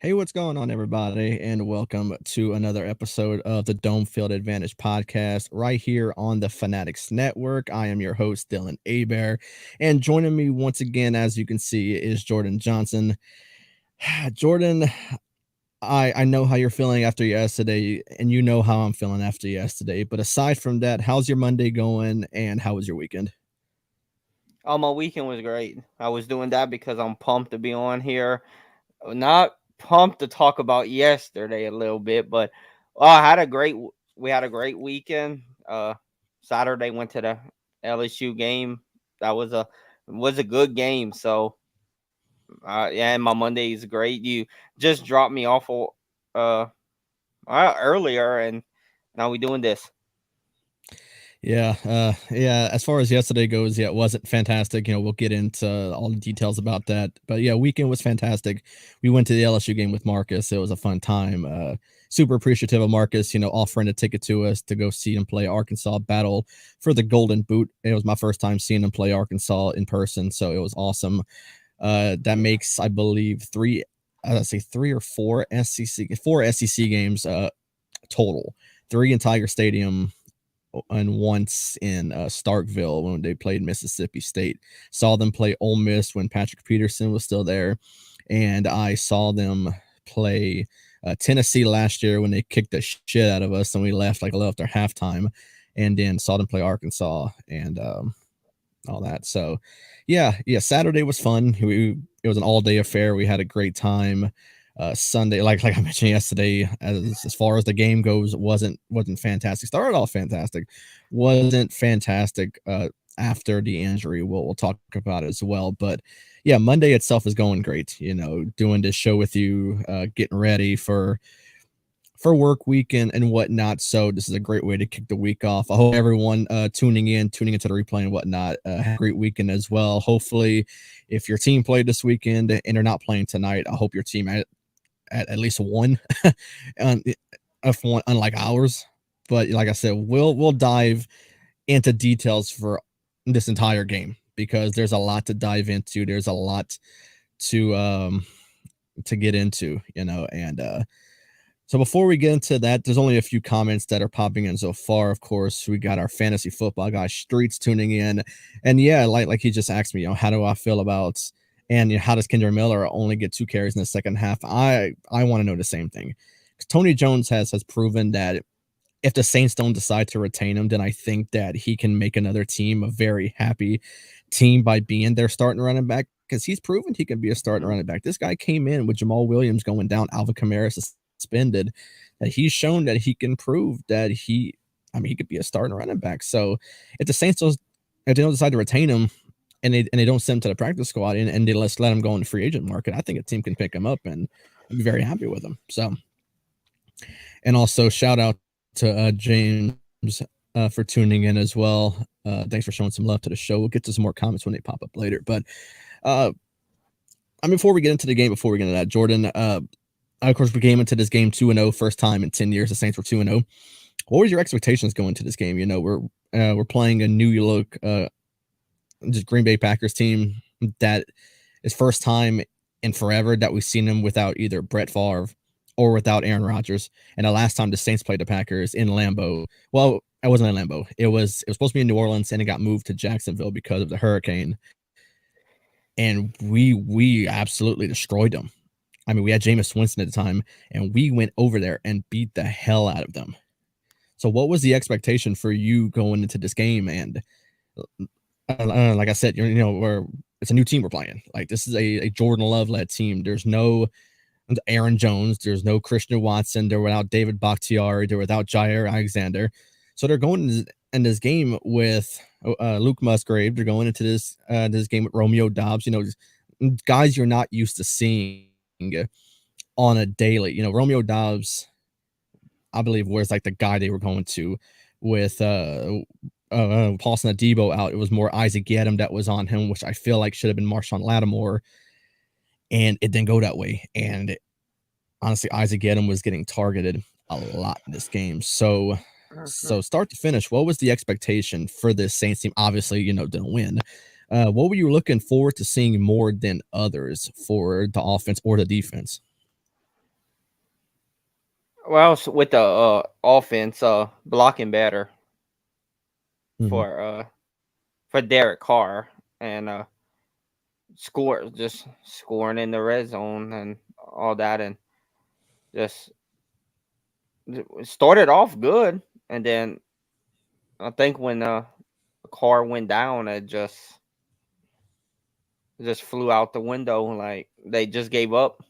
Hey, what's going on, everybody? And welcome to another episode of the Dome Field Advantage podcast right here on the Fanatics Network. I am your host, Dylan Abear. And joining me once again, as you can see, is Jordan Johnson. Jordan, I know how you're feeling after yesterday, and you know how I'm feeling after yesterday. But aside from that, how's your Monday going, and how was your weekend? Oh, my weekend was great. I was doing that because I'm pumped to be on here. Not pumped to talk about yesterday a little bit, but we had a great weekend. Saturday went to the LSU game. That was a good game. So yeah, and my Monday is great. You just dropped me off uh earlier, and now we doing this. Yeah. As far as yesterday goes, yeah, it wasn't fantastic. We'll get into all the details about that. But yeah, weekend was fantastic. We went to the LSU game with Marcus. It was a fun time. Super appreciative of Marcus, offering a ticket to us to go see him play Arkansas battle for the Golden Boot. It was my first time seeing him play Arkansas in person, so it was awesome. That makes, I believe, let's say three or four SEC games total. Three in Tiger Stadium and once in Starkville when they played Mississippi State. Saw them play Ole Miss when Patrick Peterson was still there, and I saw them play Tennessee last year when they kicked the shit out of us and we left like a little after halftime, and then saw them play Arkansas and all that. So, yeah, Saturday was fun. It was an all day affair. We had a great time. Sunday, like I mentioned yesterday, as far as the game goes, wasn't fantastic. Started off fantastic, wasn't fantastic after the injury. We'll talk about it as well. But yeah, Monday itself is going great. Doing this show with you, getting ready for work week and whatnot. So this is a great way to kick the week off. I hope everyone tuning into the replay and whatnot, had a great weekend as well. Hopefully, if your team played this weekend and they're not playing tonight, I hope your team at least one, if one, unlike ours. But like I said, we'll dive into details for this entire game because there's a lot to dive into. There's a lot to get into, and so before we get into that, there's only a few comments that are popping in so far. Of course, we got our fantasy football guy Streets tuning in, and yeah, like he just asked me, how do I feel about, and how does Kendra Miller only get 2 carries in the second half? I want to know the same thing. 'Cause Tony Jones has proven that if the Saints don't decide to retain him, then I think that he can make another team a very happy team by being their starting running back because he's proven he can be a starting running back. This guy came in with Jamal Williams going down, Alvin Kamara suspended, that he's shown that he can prove that he could be a starting running back. So if the Saints don't, if they don't decide to retain him and they don't send him to the practice squad and they let him go in the free agent market, I think a team can pick him up and be very happy with him. So, and also shout out to James for tuning in as well. Thanks for showing some love to the show. We'll get to some more comments when they pop up later. But uh, before we get into the game, before we get into that, Jordan, of course, we came into this game 2-0, first time in 10 years the Saints were 2-0. What was your expectations going to this game? We're playing a new look, just Green Bay Packers team that is first time in forever that we've seen them without either Brett Favre or without Aaron Rodgers. And the last time the Saints played the Packers in Lambeau, well, it wasn't in Lambeau. It was supposed to be in New Orleans, and it got moved to Jacksonville because of the hurricane. And we absolutely destroyed them. I mean, we had Jameis Winston at the time, and we went over there and beat the hell out of them. So, what was the expectation for you going into this game? And like I said, it's a new team we're playing. Like this is a Jordan Love led team. There's no Aaron Jones. There's no Christian Watson. They're without David Bakhtiari. They're without Jair Alexander. So they're going in this game with Luke Musgrave. They're going into this game with Romeo Dobbs. Guys you're not used to seeing on a daily. Romeo Dobbs, I believe, was like the guy they were going to with Paulson Adebo out. It was more Isaac Yedem that was on him, which I feel like should have been Marshawn Lattimore, and it didn't go that way. And honestly, Isaac Yedem was getting targeted a lot in this game. So start to finish, what was the expectation for this Saints team? Obviously, didn't win. What were you looking forward to seeing more than others for the offense or the defense? Well, with the offense, blocking better Mhm. for uh for Derek Carr and just scoring in the red zone and all that, and just started off good, and then I think when the car went down, it just flew out the window. Like they just gave up.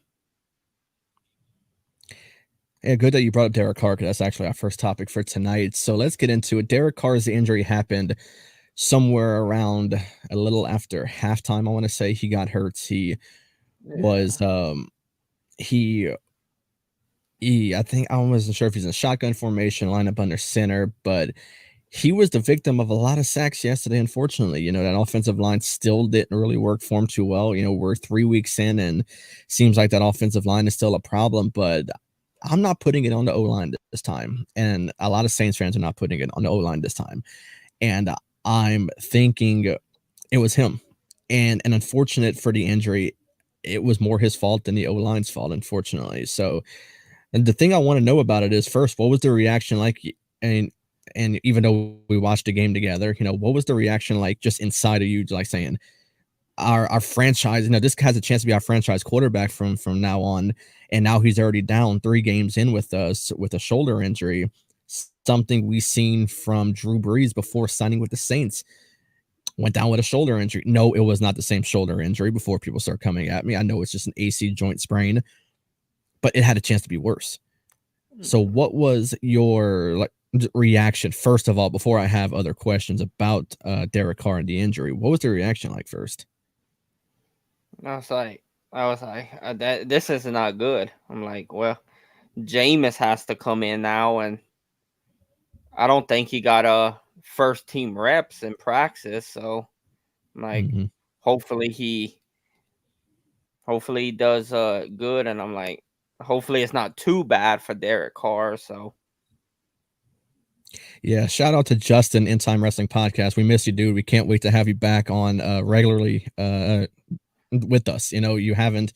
Yeah, good that you brought up Derek Carr, 'cause that's actually our first topic for tonight. So let's get into it. Derek Carr's injury happened somewhere around a little after halftime. I want to say he got hurt. He Yeah. was he I think I wasn't sure if he's in shotgun formation, line up under center, but he was the victim of a lot of sacks yesterday, unfortunately. That offensive line still didn't really work for him too well. We're 3 weeks in, and seems like that offensive line is still a problem, but I'm not putting it on the O line this time. And a lot of Saints fans are not putting it on the O line this time. And I'm thinking it was him. And unfortunate for the injury, it was more his fault than the O line's fault, unfortunately. So, and the thing I want to know about it is, first, what was the reaction like? And and even though we watched the game together, what was the reaction like just inside of you, like saying our franchise, this has a chance to be our franchise quarterback from now on, and now he's already down 3 games in with us with a shoulder injury, something we seen from Drew Brees before signing with the Saints. Went down with a shoulder injury. No, it was not the same shoulder injury. Before people start coming at me, I know it's just an AC joint sprain, but it had a chance to be worse. So Mhm. what was your reaction first of all, before I have other questions about Derek Carr and the injury? What was the reaction like first? I was like, that this is not good. I'm like, well, Jameis has to come in now, and I don't think he got first team reps in practice. So I'm like, Mhm. hopefully he hopefully he does good, and I'm like, hopefully it's not too bad for Derek Carr. So Yeah, shout out to Justin, In Time Wrestling Podcast. We miss you, dude. We can't wait to have you back on regularly with us. You haven't.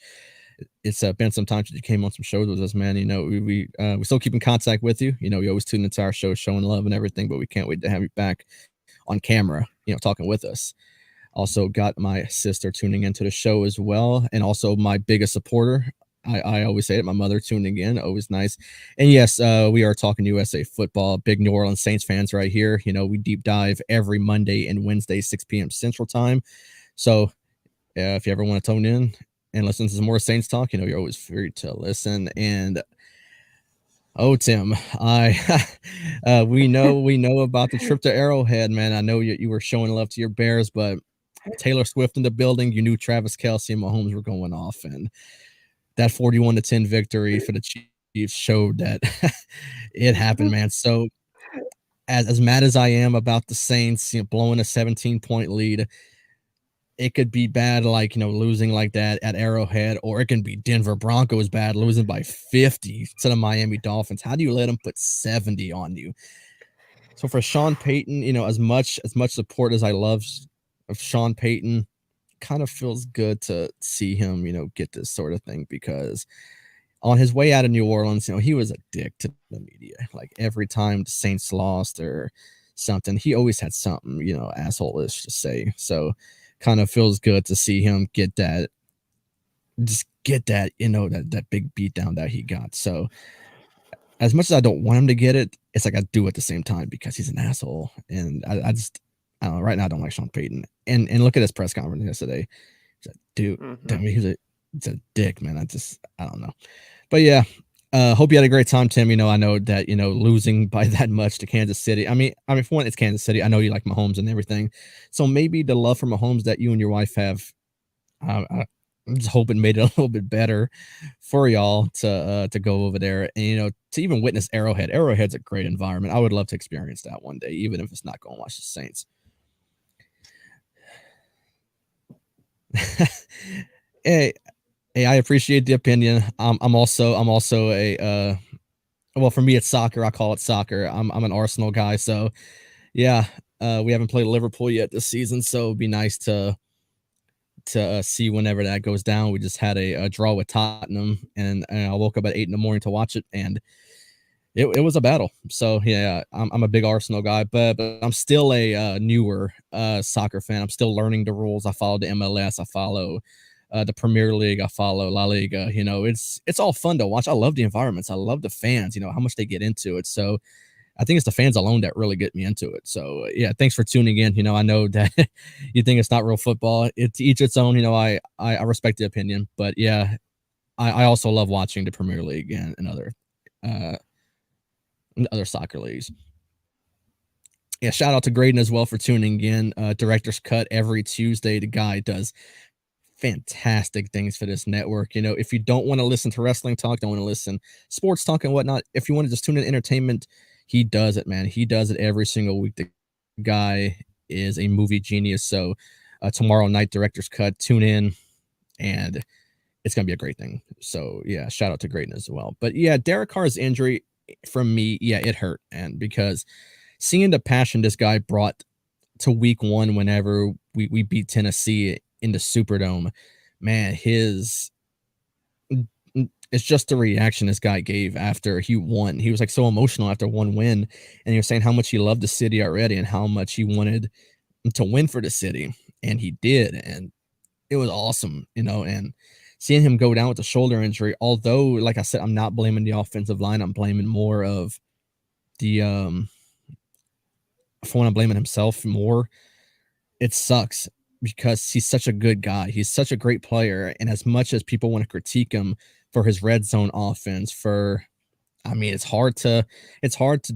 It's been some time since you came on some shows with us, man. We still keep in contact with you. We always tune into our show, showing love and everything. But we can't wait to have you back on camera. Talking with us. Also got my sister tuning into the show as well, and also my biggest supporter. I always say it, my mother tuning in, always nice. And yes, we are talking USA football, big New Orleans Saints fans right here. We deep dive every Monday and Wednesday, 6 p.m. Central Time. So if you ever want to tune in and listen to some more Saints talk, you're always free to listen. And oh, Tim, I we know about the trip to Arrowhead, man. I know you were showing love to your Bears, but Taylor Swift in the building, you knew Travis Kelce and Mahomes were going off, and that 41-10 victory for the Chiefs showed that it happened, man. So as mad as I am about the Saints, blowing a 17-point lead, it could be bad, like losing like that at Arrowhead, or it can be Denver Broncos bad, losing by 50 to the Miami Dolphins. How do you let them put 70 on you? So for Sean Payton, as much support as I love of Sean Payton, kind of feels good to see him, get this sort of thing, because on his way out of New Orleans, he was a dick to the media. Like every time the Saints lost or something, he always had something, asshole-ish to say. So kind of feels good to see him get that, that big beat down that he got. So as much as I don't want him to get it, it's like I do at the same time because he's an asshole. And I don't know. Right now, I don't like Sean Payton. And look at his press conference yesterday. He's like, dude, I mhm. mean, he's a dick, man. I don't know. But yeah, hope you had a great time, Tim. I know that losing by that much to Kansas City. I mean, for one, it's Kansas City. I know you like Mahomes and everything, so maybe the love for Mahomes that you and your wife have, I'm just hoping made it a little bit better for y'all to go over there and to even witness Arrowhead. Arrowhead's a great environment. I would love to experience that one day, even if it's not going to watch the Saints. hey, hey, I appreciate the opinion. I'm also a well, for me it's soccer. I call it soccer. I'm an Arsenal guy, so yeah. We haven't played Liverpool yet this season, so it'd be nice to see whenever that goes down. We just had a draw with Tottenham, and I woke up at 8 in the morning to watch it, and it was a battle. So yeah, I'm a big Arsenal guy, but I'm still a newer soccer fan. I'm still learning the rules. I follow the MLS. I follow the Premier League. I follow La Liga. You know, it's all fun to watch. I love the environments. I love the fans. You know how much they get into it. So I think it's the fans alone that really get me into it. So yeah, thanks for tuning in. You know, I know that you think it's not real football. It's each its own. You know, I respect the opinion, but yeah, I also love watching the Premier League and uh, other soccer leagues. Yeah, shout out to Graydon as well for tuning in. Director's Cut every Tuesday. The guy does fantastic things for this network. You know, if you don't want to listen to wrestling talk, don't want to listen sports talk and whatnot, if you want to just tune in entertainment, he does it, man. He does it every single week. The guy is a movie genius. So tomorrow night, Director's Cut, tune in, and it's gonna be a great thing. So yeah, shout out to Graydon as well. But yeah, Derek Carr's injury from me, yeah, it hurt, and because seeing the passion this guy brought to week one whenever we beat Tennessee in the Superdome, man, it's just the reaction this guy gave after he won. He was like so emotional after one win, and he was saying how much he loved the city already and how much he wanted to win for the city, and he did, and it was awesome, you know, and seeing him go down with the shoulder injury, although, like I said, I'm not blaming the offensive line, I'm blaming more of the for when I'm blaming himself more. It sucks because he's such a good guy. He's such a great player. And as much as people want to critique him for his red zone offense, I mean, it's hard to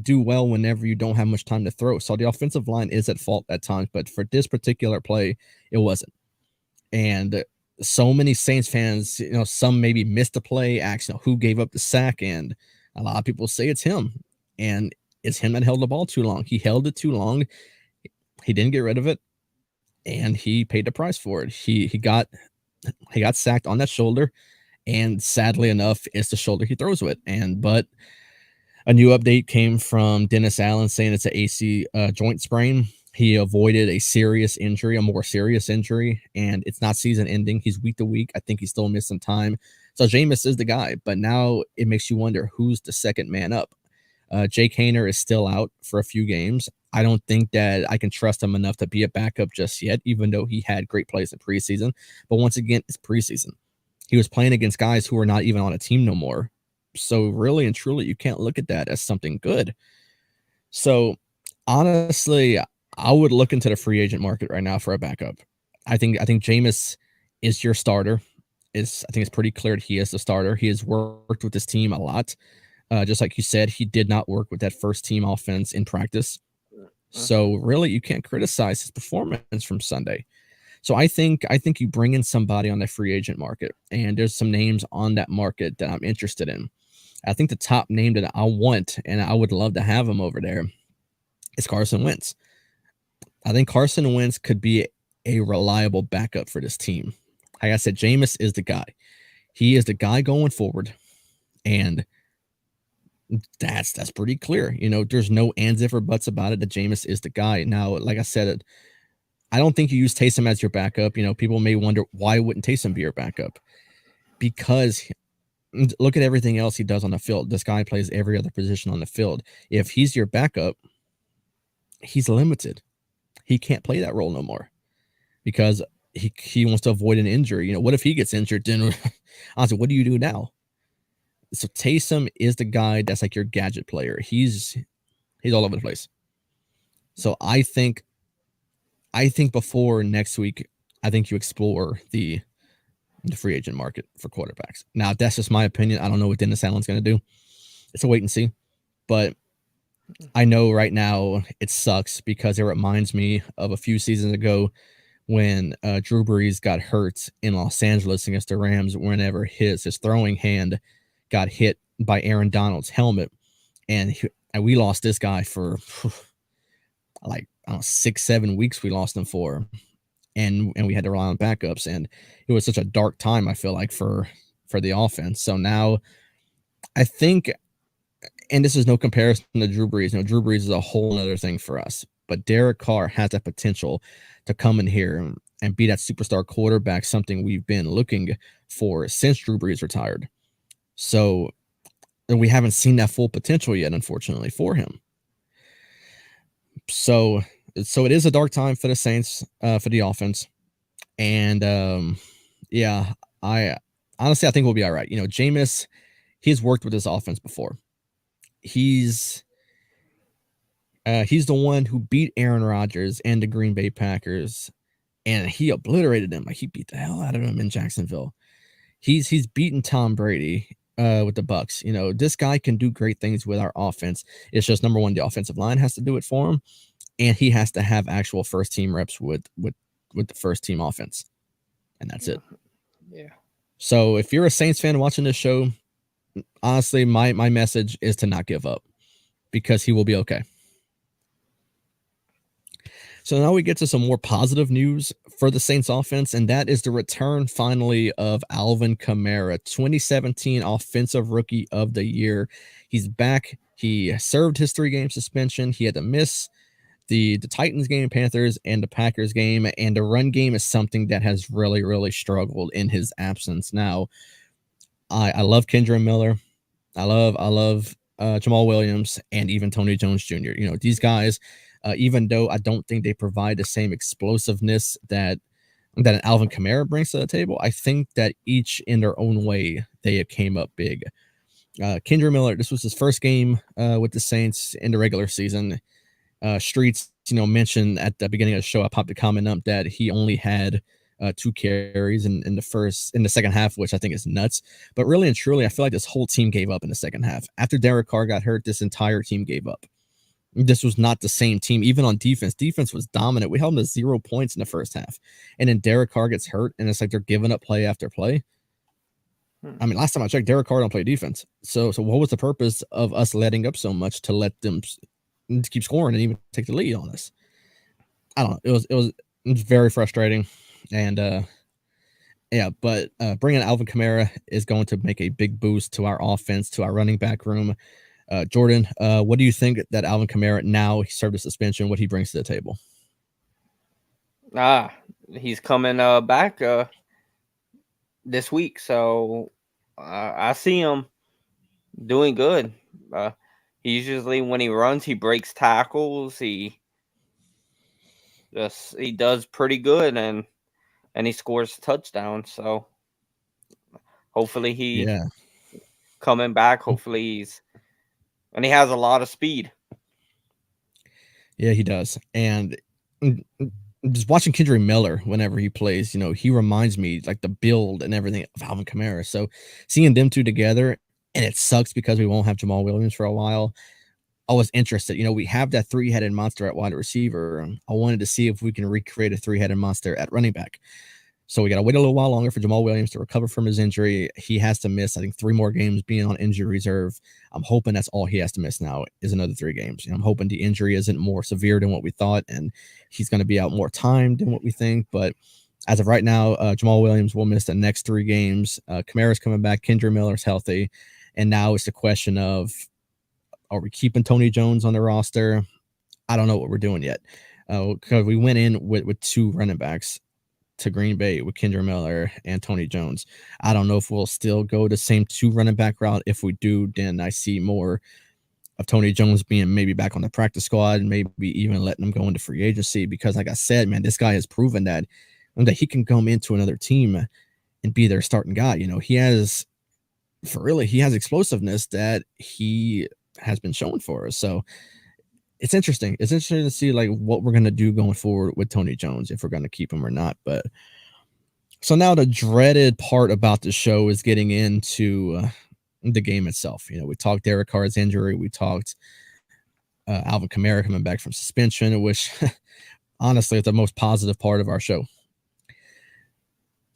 do well whenever you don't have much time to throw. So the offensive line is at fault at times, but for this particular play, it wasn't. And so many Saints fans, you know, some maybe missed the play, asked, you know, who gave up the sack, and a lot of people say it's him. And it's him that held the ball too long. He held it too long. He didn't get rid of it, and he paid the price for it. He got sacked on that shoulder, and sadly enough, it's the shoulder he throws with. And but a new update came from Dennis Allen saying it's an AC joint sprain. He avoided a serious injury, a more serious injury, and it's not season ending. He's week to week. I think he's still missing time. So Jameis is the guy, but now it makes you wonder who's the second man up. Jake Hayner is still out for a few games. I don't think that I can trust him enough to be a backup just yet, even though he had great plays in preseason. But once again, it's preseason. He was playing against guys who are not even on a team no more. So really and truly, you can't look at that as something good. So honestly, I would look into the free agent market right now for a backup. I think Jameis is your starter. I think it's pretty clear that he is the starter. He has worked with this team a lot. Just like you said, he did not work with that first team offense in practice. So really, you can't criticize his performance from Sunday. So I think you bring in somebody on the free agent market, and there's some names on that market that I'm interested in. I think the top name that I want, and I would love to have him over there, is Carson Wentz. I think Carson Wentz could be a reliable backup for this team. Like I said, Jameis is the guy. He is the guy going forward, and that's pretty clear. You know, there's no ands if or buts about it that Jameis is the guy. Now, like I said, I don't think you use Taysom as your backup. You know, people may wonder why wouldn't Taysom be your backup? Because look at everything else he does on the field. This guy plays every other position on the field. If he's your backup, he's limited. He can't play that role no more because he wants to avoid an injury. You know, what if he gets injured? Then honestly, what do you do now? So Taysom is the guy that's like your gadget player. He's all over the place. So I think before next week, I think you explore the free agent market for quarterbacks. Now, that's just my opinion. I don't know what Dennis Allen's going to do. It's a wait and see. But I know right now it sucks because it reminds me of a few seasons ago when Drew Brees got hurt in Los Angeles against the Rams whenever his throwing hand got hit by Aaron Donald's helmet. And we lost this guy for like, I don't know, 6-7 weeks we lost him for. And we had to rely on backups. And it was such a dark time, I feel like, for the offense. So now I think, and this is no comparison to Drew Brees. You know, Drew Brees is a whole other thing for us. But Derek Carr has that potential to come in here and be that superstar quarterback, something we've been looking for since Drew Brees retired. So and we haven't seen that full potential yet, unfortunately, for him. So it is a dark time for the Saints, for the offense. And yeah, I honestly I think we'll be all right. Jameis, he's worked with this offense before. He's the one who beat Aaron Rodgers and the Green Bay Packers, and he obliterated them. Like, he beat the hell out of them in Jacksonville. He's beaten Tom Brady with the Bucks. This guy can do great things with our offense. It's just, number one, the offensive line has to do it for him, and he has to have actual first team reps with the first team offense, and that's it. Yeah. So if you're a Saints fan watching this show, honestly, my message is to not give up, because he will be okay. So now we get to some more positive news for the Saints offense, and that is the return finally of Alvin Kamara, 2017 Offensive Rookie of the Year. He's back. He served his 3-game suspension. He had to miss the Titans game, Panthers, and the Packers game, and the run game is something that has really, really struggled in his absence. Now, I love Kendra Miller. I love Jamal Williams and even Tony Jones Jr. These guys, even though I don't think they provide the same explosiveness that an Alvin Kamara brings to the table, I think that each in their own way, they came up big. Kendra Miller, this was his first game with the Saints in the regular season. Streets, mentioned at the beginning of the show, I popped a comment up that he only had 2 carries in the second half, which I think is nuts. But really and truly, I feel like this whole team gave up in the second half. After Derek Carr got hurt, this entire team gave up. This was not the same team, even on defense. Defense was dominant. We held them to 0 points in the first half. And then Derek Carr gets hurt, and it's like they're giving up play after play. I mean, last time I checked, Derek Carr don't play defense. So what was the purpose of us letting up so much to let them keep scoring and even take the lead on us? I don't know. It was very frustrating. And yeah, but bringing Alvin Kamara is going to make a big boost to our offense, to our running back room. Jordan, what do you think that Alvin Kamara, now he served a suspension, what he brings to the table? He's coming back this week, so I see him doing good. He usually, when he runs, he breaks tackles. He does pretty good, and he scores touchdowns. So hopefully he Yeah. coming back. Hopefully he has a lot of speed. Yeah, he does. And just watching Kendra Miller whenever he plays, he reminds me, like, the build and everything of Alvin Kamara. So seeing them two together, and it sucks because we won't have Jamal Williams for a while. I was interested. We have that 3-headed monster at wide receiver. I wanted to see if we can recreate a 3-headed monster at running back. So we got to wait a little while longer for Jamal Williams to recover from his injury. He has to miss, I think, 3 more games being on injury reserve. I'm hoping that's all he has to miss now is another 3 games. I'm hoping the injury isn't more severe than what we thought, and he's going to be out more time than what we think. But as of right now, Jamal Williams will miss the next 3 games. Kamara's coming back. Kendra Miller's healthy. And now it's the question of, are we keeping Tony Jones on the roster? I don't know what we're doing yet. Because we went in with 2 running backs to Green Bay with Kendra Miller and Tony Jones. I don't know if we'll still go the same 2 running back route. If we do, then I see more of Tony Jones being maybe back on the practice squad, and maybe even letting him go into free agency. Because, like I said, man, this guy has proven that he can come into another team and be their starting guy. He has explosiveness that he has been shown for us. So it's interesting. It's interesting to see, like, what we're going to do going forward with Tony Jones, if we're going to keep him or not. But so now the dreaded part about the show is getting into the game itself. We talked Derek Carr's injury. We talked Alvin Kamara coming back from suspension, which honestly is the most positive part of our show.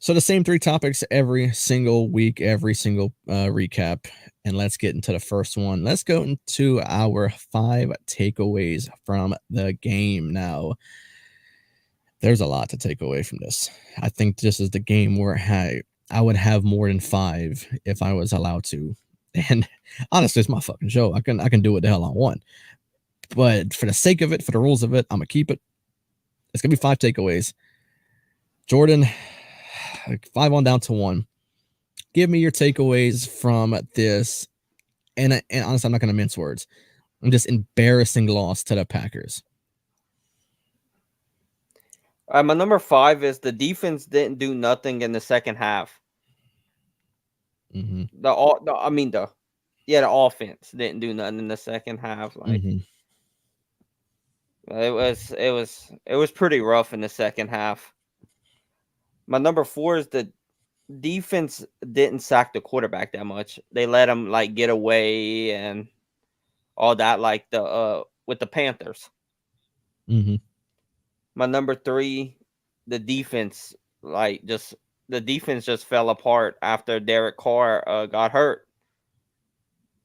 So the same 3 topics every single week, every single recap. And let's get into the first one. Let's go into our 5 takeaways from the game. Now, there's a lot to take away from this. I think this is the game where I would have more than 5 if I was allowed to. And honestly, it's my fucking show. I can do what the hell I want. But for the sake of it, for the rules of it, I'm going to keep it. It's going to be 5 takeaways. Jordan, 5 on down to 1. Give me your takeaways from this And honestly, I'm not going to mince words. I'm just embarrassing loss to the Packers. My number 5 is the defense didn't do nothing in the second half. Mm-hmm. I mean the offense didn't do nothing in the second half. Like Mm-hmm. it was pretty rough in the second half. My number 4 is the defense didn't sack the quarterback that much. They let him like get away and all that, like the with the Panthers. Mm-hmm. My number 3, the defense, like just the defense just fell apart after Derek Carr got hurt.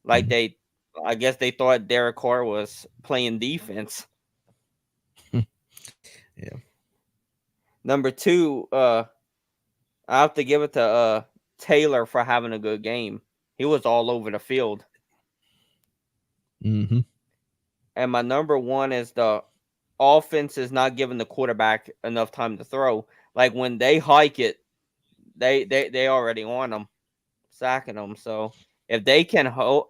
Like Mm-hmm. I guess they thought Derek Carr was playing defense. Yeah. Number 2, I have to give it to Taylor for having a good game. He was all over the field. Mm-hmm. And my number 1 is the offense is not giving the quarterback enough time to throw. Like when they hike it, they already on them, sacking them. So if they can hold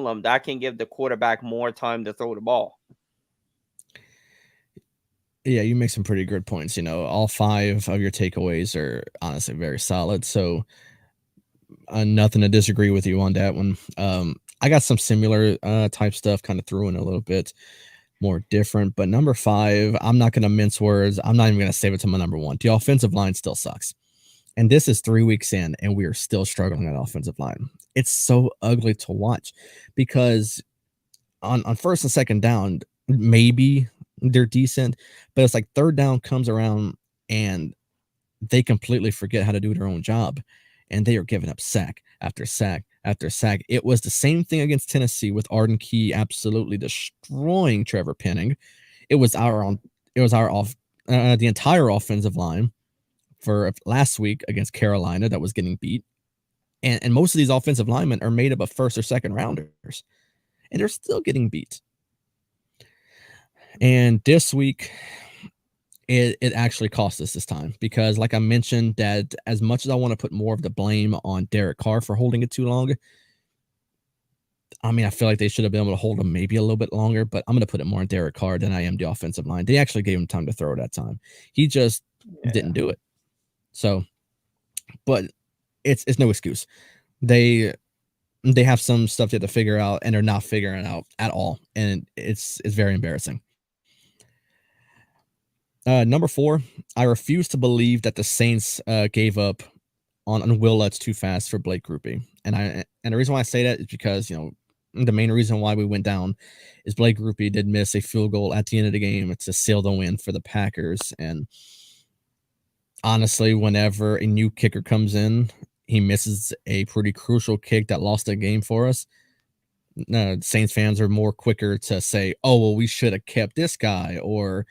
them, that can give the quarterback more time to throw the ball. Yeah, you make some pretty good points. All 5 of your takeaways are honestly very solid. So nothing to disagree with you on that one. I got some similar type stuff kind of threw in a little bit more different, but number 5, I'm not going to mince words. I'm not even going to save it to my number 1. The offensive line still sucks. And this is 3 weeks in, and we are still struggling at offensive line. It's so ugly to watch because on first and second down, maybe they're decent, but it's like third down comes around and they completely forget how to do their own job, and they are giving up sack after sack after sack. It was the same thing against Tennessee with Arden Key absolutely destroying Trevor Penning. It was our own. It was our off the entire offensive line for last week against Carolina that was getting beat. And most of these offensive linemen are made up of first or second rounders, and they're still getting beat. And this week, it actually cost us this time because, like I mentioned, that as much as I want to put more of the blame on Derek Carr for holding it too long, I mean, I feel like they should have been able to hold him maybe a little bit longer, but I'm going to put it more on Derek Carr than I am the offensive line. They actually gave him time to throw that time. He just Yeah. didn't do it. So, but it's no excuse. They have some stuff they have to figure out, and they're not figuring it out at all, and it's very embarrassing. Number 4, I refuse to believe that the Saints gave up on Will Lutz too fast for Blake Groupie, and the reason why I say that is because the main reason why we went down is Blake Groupie did miss a field goal at the end of the game to seal the win for the Packers, and honestly, whenever a new kicker comes in, he misses a pretty crucial kick that lost the game for us. Saints fans are more quicker to say, "Oh, well, we should have kept this guy," or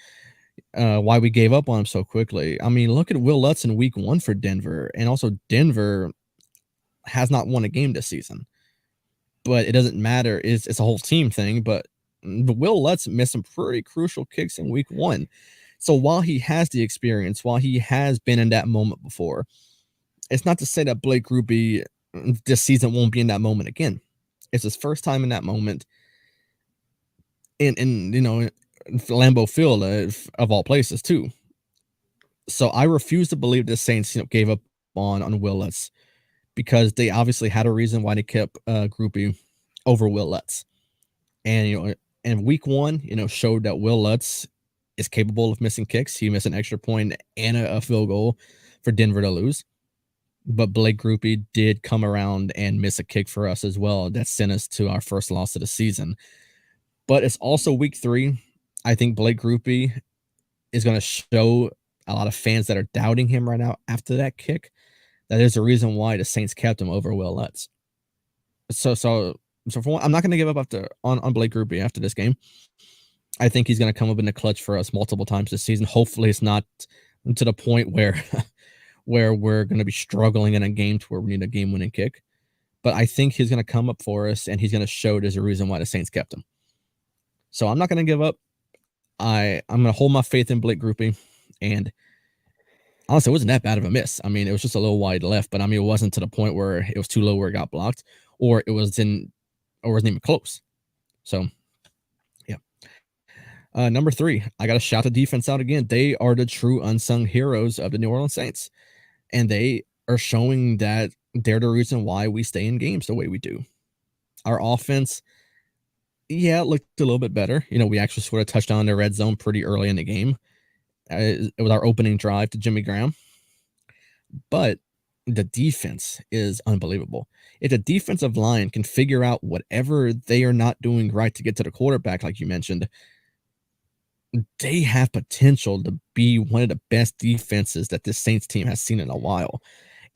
why we gave up on him so quickly. I mean, look at Will Lutz in week 1 for Denver, and also Denver has not won a game this season. But it doesn't matter. It's a whole team thing. But Will Lutz missed some pretty crucial kicks in week 1. So while he has the experience, while he has been in that moment before, it's not to say that Blake Groupie this season won't be in that moment again. It's his first time in that moment in Lambeau Field of all places too. So I refuse to believe the Saints gave up on Will Lutz because they obviously had a reason why they kept Groupie over Will Lutz. And and week 1, showed that Will Lutz is capable of missing kicks. He missed an extra point and a field goal for Denver to lose. But Blake Groupie did come around and miss a kick for us as well. That sent us to our first loss of the season. But it's also week 3. I think Blake Groupie is going to show a lot of fans that are doubting him right now after that kick that is the reason why the Saints kept him over Will Lutz. So for one, I'm not going to give up after on Blake Groupie after this game. I think he's going to come up in the clutch for us multiple times this season. Hopefully, it's not to the point where where we're going to be struggling in a game to where we need a game-winning kick. But I think he's going to come up for us, and he's going to show there's a reason why the Saints kept him. So I'm not going to give up. I'm going to hold my faith in Blake Groupie, and honestly, it wasn't that bad of a miss. I mean, it was just a little wide left, but I mean, it wasn't to the point where it was too low where it got blocked, or it was in or wasn't even close. So, yeah. Number 3, I got to shout the defense out again. They are the true unsung heroes of the New Orleans Saints, and they are showing that they're the reason why we stay in games the way we do. Our offense, yeah, it looked a little bit better. We actually scored a touchdown in the red zone pretty early in the game. It was our opening drive to Jimmy Graham. But the defense is unbelievable. If the defensive line can figure out whatever they are not doing right to get to the quarterback, like you mentioned, they have potential to be one of the best defenses that this Saints team has seen in a while.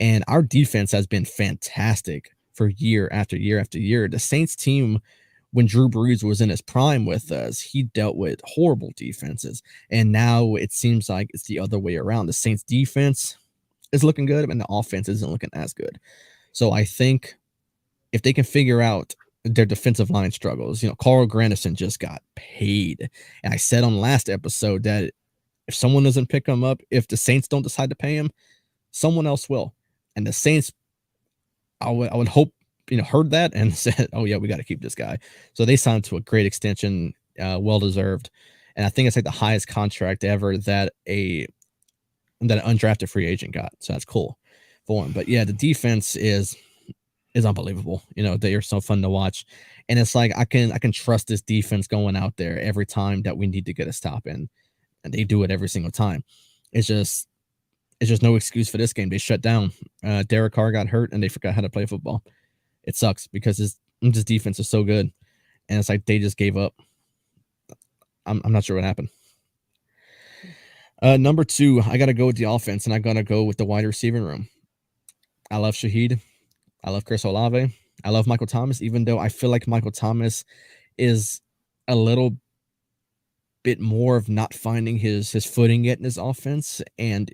And our defense has been fantastic for year after year after year. The Saints team, when Drew Brees was in his prime with us, he dealt with horrible defenses. And now it seems like it's the other way around. The Saints defense is looking good and the offense isn't looking as good. So I think if they can figure out their defensive line struggles, Carl Granderson just got paid. And I said on last episode that if someone doesn't pick him up, if the Saints don't decide to pay him, someone else will. And the Saints, I would hope, heard that and said, oh, yeah, we got to keep this guy. So they signed to a great extension, well deserved. And I think it's like the highest contract ever that an undrafted free agent got. So that's cool for him. But yeah, the defense is unbelievable. They are so fun to watch. And it's like I can trust this defense going out there every time that we need to get a stop in. And they do it every single time. It's just no excuse for this game. They shut down. Derek Carr got hurt and they forgot how to play football. It sucks because this defense is so good. And it's like they just gave up. I'm not sure what happened. Number 2, I got to go with the offense, and I got to go with the wide receiving room. I love Shaheed. I love Chris Olave. I love Michael Thomas, even though I feel like Michael Thomas is a little bit more of not finding his footing yet in his offense. And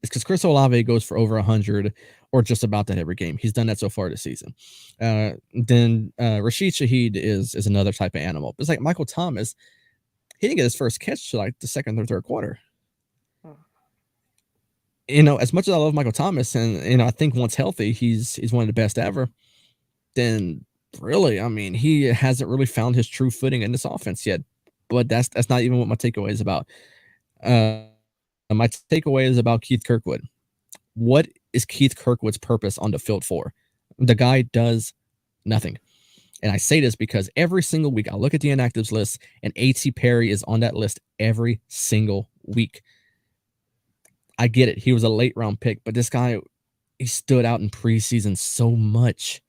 it's because Chris Olave goes for over 100 or just about that every game. He's done that so far this season. Then Rashid Shaheed is another type of animal. It's like Michael Thomas, he didn't get his first catch to like the second or third quarter. As much as I love Michael Thomas, and I think once healthy, he's one of the best ever, then really, I mean, he hasn't really found his true footing in this offense yet. But that's not even what my takeaway is about. My takeaway is about Keith Kirkwood. What is Keith Kirkwood's purpose on the field for? The guy does nothing. And I say this because every single week I look at the inactives list and A.T. Perry is on that list every single week. I get it. He was a late round pick, but this guy, he stood out in preseason so much.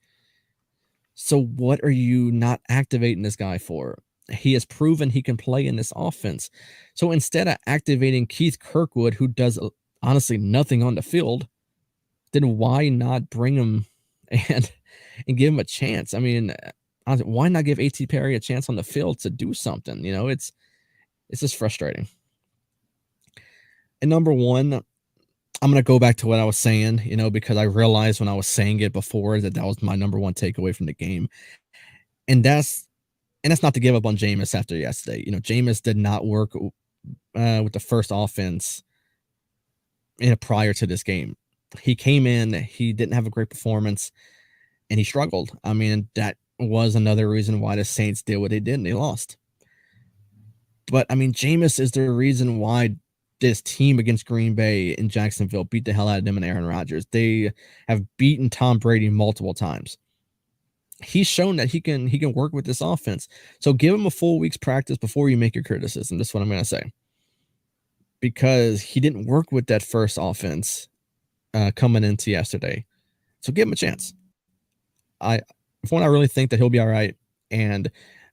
So what are you not activating this guy for? He has proven he can play in this offense. So instead of activating Keith Kirkwood, who does honestly nothing on the field, then why not bring him and give him a chance? I mean, why not give A.T. Perry a chance on the field to do something? It's just frustrating. And number 1, I'm going to go back to what I was saying, because I realized when I was saying it before that was my number 1 takeaway from the game. And that's not to give up on Jameis after yesterday. Jameis did not work with the first offense prior to this game. He came in, he didn't have a great performance, and he struggled. I mean, that was another reason why the Saints did what they did, and they lost. But, I mean, Jameis is the reason why this team against Green Bay in Jacksonville beat the hell out of them and Aaron Rodgers. They have beaten Tom Brady multiple times. He's shown that he can work with this offense. So give him a full week's practice before you make your criticism. That's what I'm going to say. Because he didn't work with that first offense coming into yesterday. So give him a chance. I really think that he'll be all right. And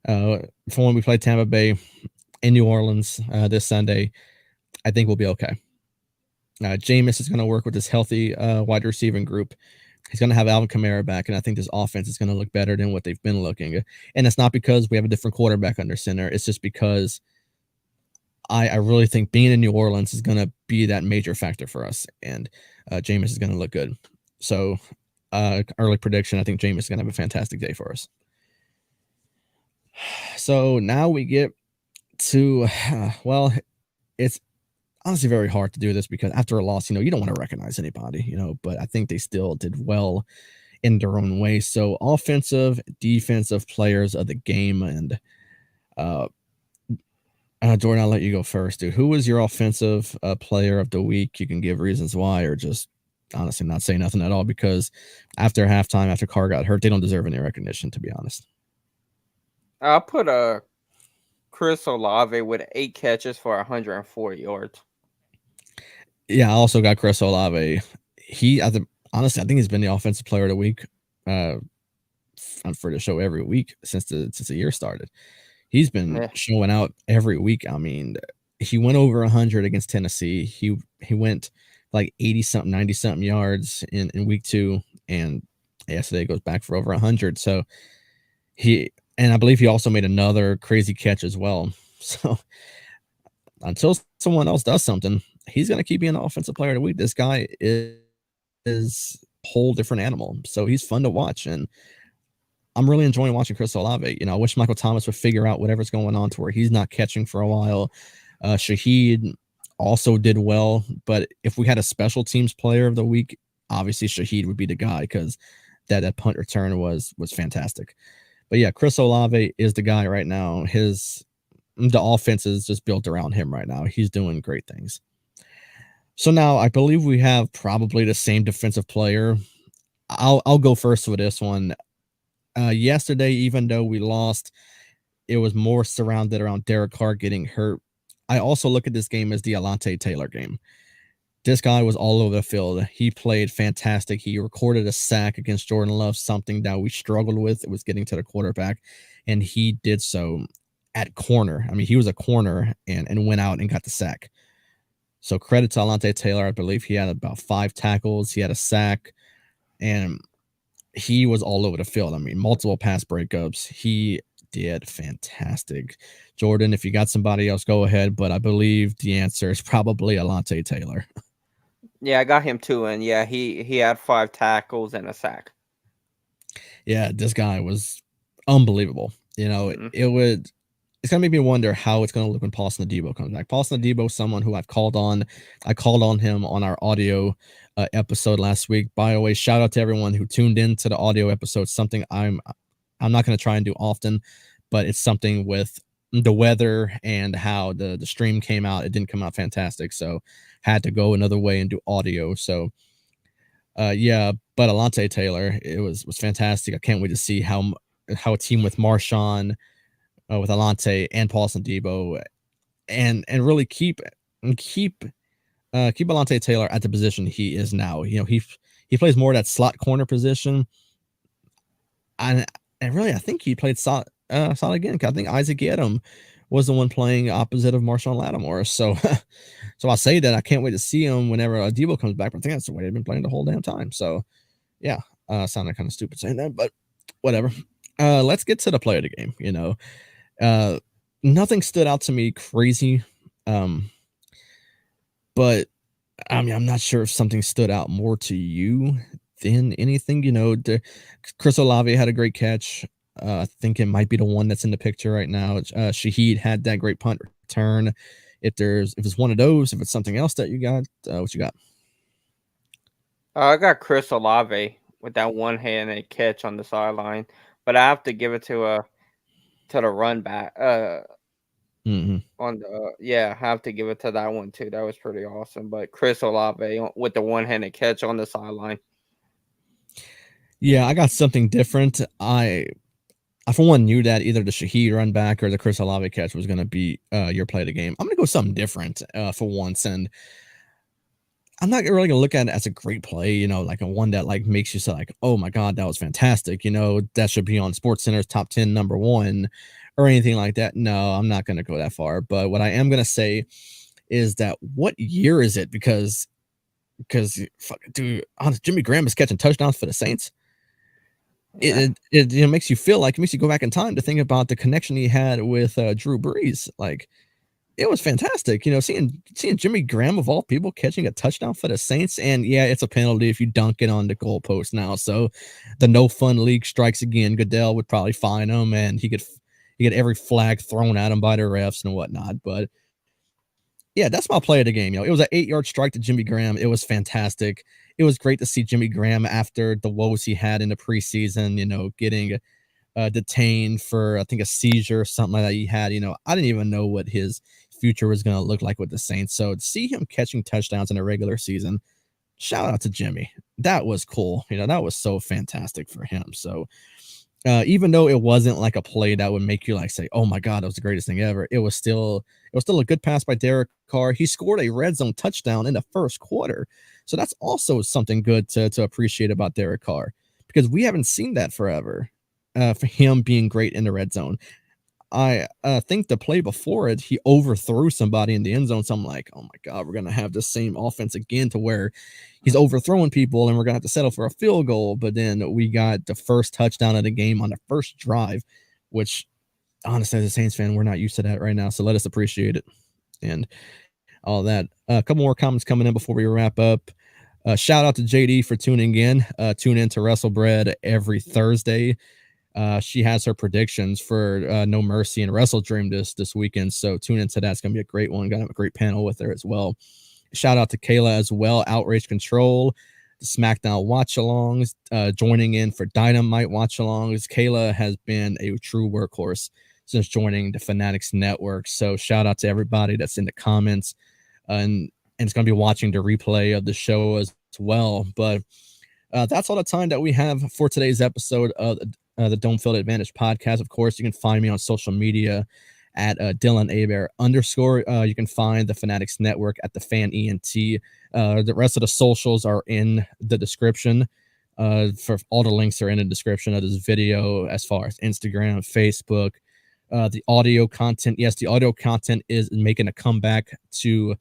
for when we play Tampa Bay in New Orleans this Sunday, I think we'll be okay. Jameis is going to work with this healthy wide receiving group. He's going to have Alvin Kamara back, and I think this offense is going to look better than what they've been looking. And it's not because we have a different quarterback under center. It's just because I really think being in New Orleans is going to be that major factor for us, and Jameis is going to look good. So early prediction, I think Jameis is going to have a fantastic day for us. So now we get to, well, it's honestly very hard to do this because after a loss, you don't want to recognize anybody, but I think they still did well in their own way. So offensive, defensive players of the game, and uh, Jordan, I'll let you go first, dude. Who was your offensive player of the week? You can give reasons why, or just honestly not say nothing at all, because after halftime, after Carr got hurt, they don't deserve any recognition, to be honest. I'll put a Chris Olave with 8 catches for 104 yards. Yeah, I also got Chris Olave. Honestly, I think he's been the offensive player of the week for the show every week since the year started. He's been Yeah. showing out every week. I mean, he went over 100 against Tennessee. He went like 80 something, 90 something yards in week 2, and yesterday goes back for over 100. So I believe he also made another crazy catch as well. So until someone else does something, he's going to keep being the offensive player of the week. This guy is a whole different animal. So he's fun to watch, and I'm really enjoying watching Chris Olave. I wish Michael Thomas would figure out whatever's going on to where he's not catching for a while. Shaheed also did well, but if we had a special teams player of the week, obviously Shaheed would be the guy, because that punt return was fantastic. But yeah, Chris Olave is the guy right now. The offense is just built around him right now. He's doing great things. So now I believe we have probably the same defensive player. I'll go first with this one. Yesterday, even though we lost, it was more surrounded around Derek Carr getting hurt. I also look at this game as the Alante Taylor game. This guy was all over the field. He played fantastic. He recorded a sack against Jordan Love, something that we struggled with. It was getting to the quarterback, and he did so at corner. I mean, he was a corner and went out and got the sack. So credit to Alante Taylor. I believe he had about 5 tackles. He had a sack, and he was all over the field. I mean, multiple pass breakups. He did fantastic. Jordan, if you got somebody else, go ahead. But I believe the answer is probably Alante Taylor. Yeah, I got him too, and yeah, he had 5 tackles and a sack. Yeah, this guy was unbelievable. It's gonna make me wonder how it's gonna look when Paulson Adebo comes back. Paulson Adebo, someone who I've called on. I called on him on our audio episode last week. By the way, shout out to everyone who tuned in to the audio episode. Something I'm not gonna try and do often, but it's something with the weather and how the stream came out. It didn't come out fantastic, so had to go another way and do audio. So yeah, but Alante Taylor, it was fantastic. I can't wait to see how a team with Marshawn, with Alante and Paulson Debo, and really keep Alante Taylor at the position he is now. He plays more that slot corner position, and really I think he played solid again. I think Isaac Yedem was the one playing opposite of Marshawn Lattimore. So so I say that I can't wait to see him whenever Debo comes back. But I think that's the way they've been playing the whole damn time. So yeah, sounded kind of stupid saying that, but whatever. Let's get to the play of the game. Nothing stood out to me crazy. But I mean, I'm not sure if something stood out more to you than anything. Chris Olave had a great catch. I think it might be the one that's in the picture right now. Shaheed had that great punt return. If it's one of those, if it's something else that you got, what you got? I got Chris Olave with that one-handed catch on the sideline, but I have to give it to the run back. On the I have to give it to that one too. That was pretty awesome. But Chris Olave with the one-handed catch on the sideline. Yeah, I got something different. I for one knew that either the Shaheed run back or the Chris Olave catch was going to be your play of the game. I'm going to go something different for once, and I'm not really going to look at it as a great play, like a one that like makes you say like, oh my God, that was fantastic. That should be on SportsCenter's top 10 number 1 or anything like that. No, I'm not going to go that far. But what I am going to say is that what year is it? Because dude, Jimmy Graham is catching touchdowns for the Saints. Yeah. It makes you feel like, it makes you go back in time to think about the connection he had with Drew Brees. Like, it was fantastic, seeing Jimmy Graham of all people catching a touchdown for the Saints. And yeah, it's a penalty if you dunk it on the goalpost now. So the no fun league strikes again. Goodell would probably fine him, and he get every flag thrown at him by the refs and whatnot. But Yeah, that's my play of the game. It was an 8-yard strike to Jimmy Graham. It was fantastic. It was great to see Jimmy Graham after the woes he had in the preseason. Getting detained for I think a seizure or something like that he had. I didn't even know what his future was going to look like with the Saints. So to see him catching touchdowns in a regular season, shout out to Jimmy. That was cool. That was so fantastic for him. So even though it wasn't like a play that would make you like say, "Oh my God, that was the greatest thing ever," it was still a good pass by Derek Carr. He scored a red zone touchdown in the first quarter, so that's also something good to appreciate about Derek Carr because we haven't seen that forever. For him being great in the red zone, I think the play before it, he overthrew somebody in the end zone. So I'm like, oh my God, we're gonna have the same offense again to where he's overthrowing people and we're gonna have to settle for a field goal. But then we got the first touchdown of the game on the first drive, which honestly, as a Saints fan, we're not used to that right now. So let us appreciate it and all that. A couple more comments coming in before we wrap up. Shout out to JD for tuning in. Tune in to WrestleBread every Thursday. She has her predictions for No Mercy and Wrestle Dream this weekend. So tune into that. It's gonna be a great one. Gonna have a great panel with her as well. Shout out to Kayla as well. Outrage Control, the SmackDown watch alongs, joining in for Dynamite watch alongs. Kayla has been a true workhorse since joining the Fanatics Network. So shout out to everybody that's in the comments, and it's gonna be watching the replay of the show as well. But that's all the time that we have for today's episode of the Dome Field Advantage podcast. Of course, you can find me on social media at Dylan Aber underscore. You can find the Fanatics Network at the Fan ENT. The rest of the socials are in the description. For all the links are in the description of this video, as far as Instagram, Facebook, the audio content. Yes, the audio content is making a comeback to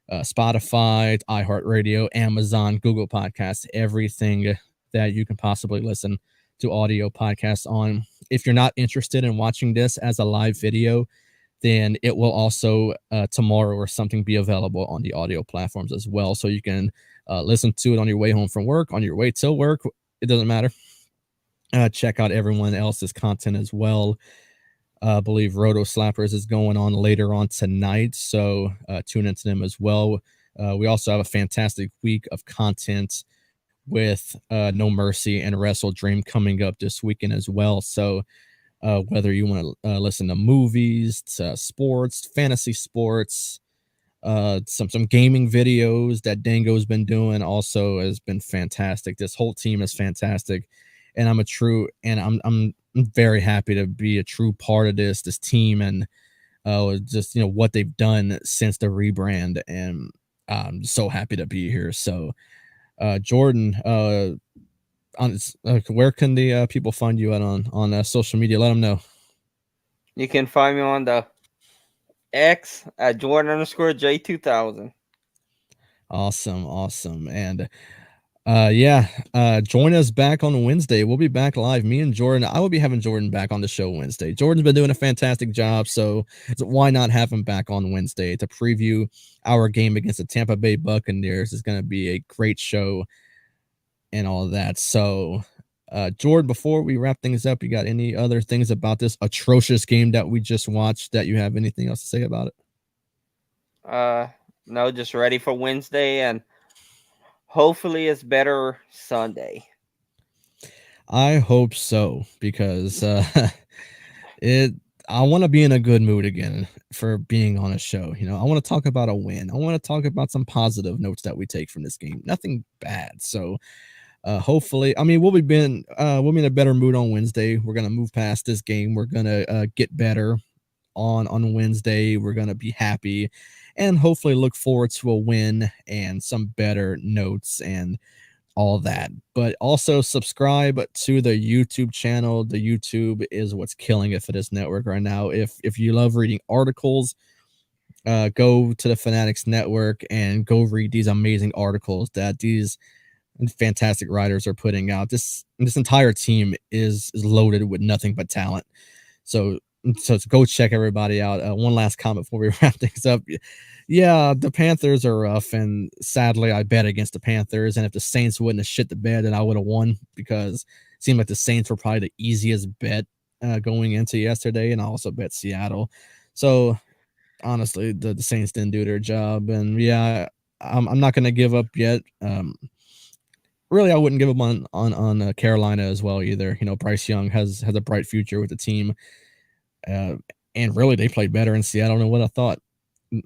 Spotify, iHeartRadio, Amazon, Google Podcasts, everything that you can possibly listen to audio podcasts on. If you're not interested in watching this as a live video, then it will also tomorrow or something be available on the audio platforms as well. So you can listen to it on your way home from work, on your way to work. It doesn't matter. Check out everyone else's content as well. I believe Roto Slappers is going on later on tonight, so tune into them as well. We also have a fantastic week of content with No Mercy and Wrestle Dream coming up this weekend as well. So whether you want to listen to movies, to sports, fantasy sports, some gaming videos that Dango's been doing also has been fantastic. This whole team is fantastic, and I'm very happy to be a true part of this team and just what they've done since the rebrand, and I'm so happy to be here. So Jordan, where can the people find you at on social media? Let them know. You can find me on the X at Jordan underscore J2000. Awesome. And join us back on Wednesday. We'll be back live. Me and Jordan. I will be having Jordan back on the show Wednesday. Jordan's been doing a fantastic job, so why not have him back on Wednesday to preview our game against the Tampa Bay Buccaneers? It's going to be a great show and all of that. So Jordan, before we wrap things up, you got any other things about this atrocious game that we just watched that you have anything else to say about it? No, just ready for Wednesday, and hopefully it's better Sunday. I hope so, because it I want to be in a good mood again for being on a show. I want to talk about a win. I want to talk about some positive notes that we take from this game. Nothing bad. So hopefully, I mean, we'll be in a better mood on Wednesday. We're gonna move past this game. We're gonna get better on Wednesday. We're gonna be happy and hopefully look forward to a win and some better notes and all that. But also subscribe to the YouTube channel. The YouTube is what's killing it for this network right now. If you love reading articles, go to the Fanatics Network and go read these amazing articles that these fantastic writers are putting out. This entire team is loaded with nothing but talent. So go check everybody out. One last comment before we wrap things up. Yeah, the Panthers are rough, and sadly, I bet against the Panthers. And if the Saints wouldn't have shit the bed, then I would have won, because it seemed like the Saints were probably the easiest bet going into yesterday, and I also bet Seattle. So honestly, the Saints didn't do their job, and yeah, I'm not gonna give up yet. Really, I wouldn't give up on Carolina as well either. You know, Bryce Young has a bright future with the team, uh, and really they played better in Seattle than what I thought.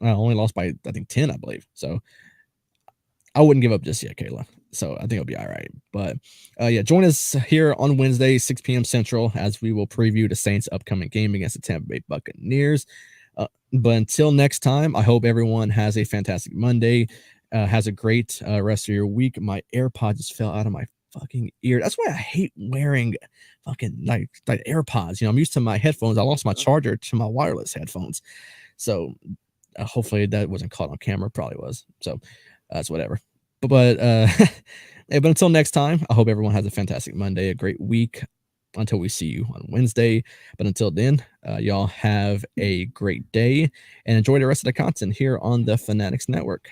I only lost by I think 10, I believe. So I wouldn't give up just yet, Kayla. So I think it'll be all right. But yeah, join us here on Wednesday, 6 p.m. Central, as we will preview the Saints' upcoming game against the Tampa Bay Buccaneers. But until next time, I hope everyone has a fantastic Monday, has a great rest of your week. My AirPod just fell out of my fucking ear. That's why I hate wearing fucking like AirPods. You know, I'm used to my headphones. I lost my charger to my wireless headphones. So hopefully that wasn't caught on camera. Probably was. So that's whatever. But but until next time, I hope everyone has a fantastic Monday, a great week until we see you on Wednesday. But until then, y'all have a great day and enjoy the rest of the content here on the Fanatics Network.